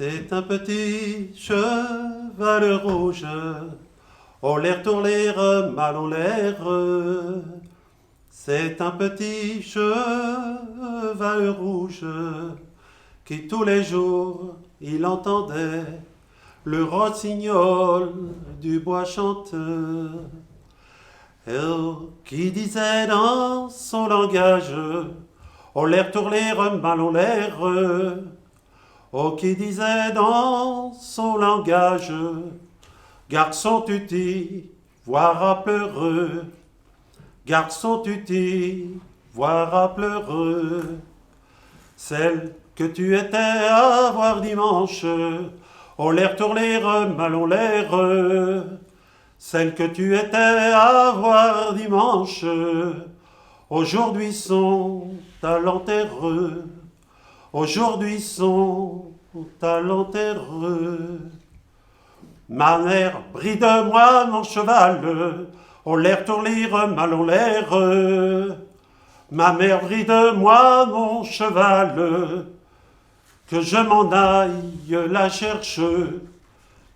C'est un petit cheval rouge, au l'air tourlère, mal en l'air. C'est un petit cheval rouge, qui tous les jours, il entendait le rossignol du bois chanteur. Et qui disait dans son langage, au l'air tourlère, mal en l'air. Oh, qui disait dans son langage, garçon tu t'y vois pleureux, garçon tu t'y vois pleureux. Celle que tu étais à voir dimanche, au l'air tourlère, mal en l'air. Celle que tu étais à voir dimanche, aujourd'hui sont à l'enterreux. Aujourd'hui sont à l'enterreux. Ma mère, bride-moi mon cheval, au l'air tourlire, mal en l'air. Ma mère, bride-moi mon cheval, que je m'en aille la cherche,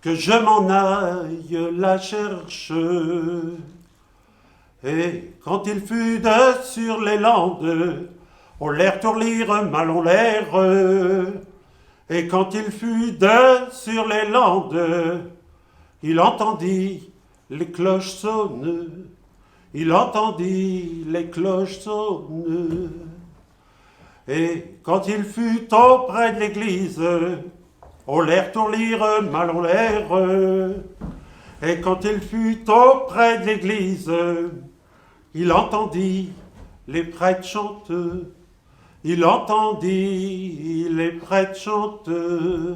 que je m'en aille la cherche. Et quand il fut de sur les landes, au l'air tourlire, mal en l'air. Et quand il fut de sur les landes, il entendit les cloches sonner. Il entendit les cloches sonner. Et quand il fut auprès de l'église, au l'air tourlire, mal en l'air. Et quand il fut auprès de l'église, il entendit les prêtres chanter. Il entendit les prêtres chanter.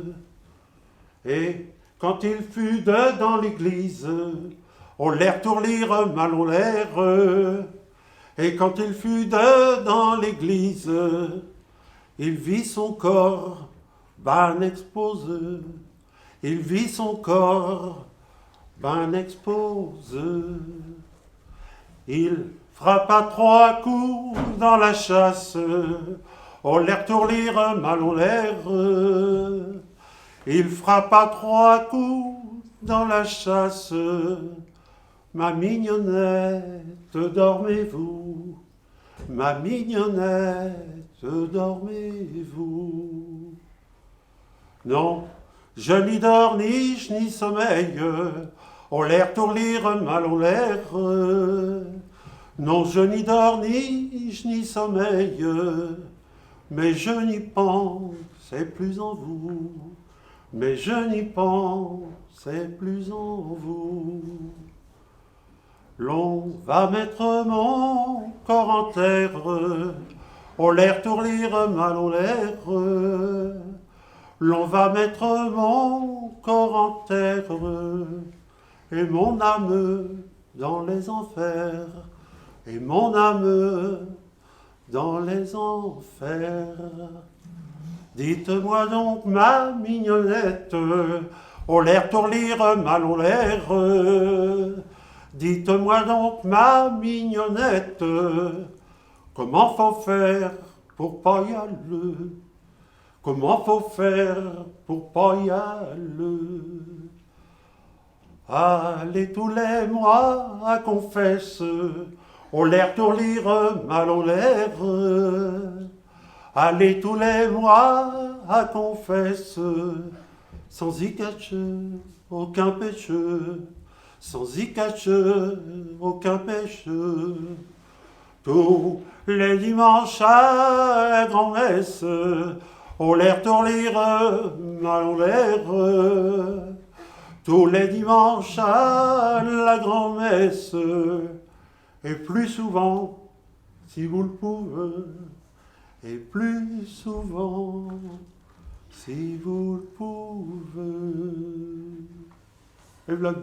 Et quand il fut dans l'église, au l'air tourlire, mal en l'air. Et quand il fut dans l'église, il vit son corps ben exposé. Il vit son corps ben exposé. Il frappa 3 coups dans la chasse, au l'air tourlire, mal en l'air. Il frappa 3 coups dans la chasse. Ma mignonnette, dormez-vous? Ma mignonnette, dormez-vous? Non, je n'y dors ni je n'y sommeille, au l'air tourlire, mal en l'air. Non, je n'y dors ni je n'y sommeille, mais je n'y pense plus en vous. Mais je n'y pense plus en vous. L'on va mettre mon corps en terre, au l'air tourlire, mal en l'air. L'on va mettre mon corps en terre, et mon âme dans les enfers. Et mon âme dans les enfers. Dites-moi donc, ma mignonnette, au l'air tourlire, mal en l'air. Dites-moi donc, ma mignonnette, comment faut faire pour pas y aller? Comment faut faire pour pas y aller? Allez tous les mois à confesse, au l'air tourlire, mal en l'air. Allez tous les mois à confesse, sans y cacher aucun péché, sans y cacher aucun péché. Tous les dimanches à la grand-messe, au l'air tourlire, mal en l'air. Tous les dimanches à la grand-messe, et plus souvent, si vous le pouvez, et plus souvent, si vous le pouvez. Et voilà.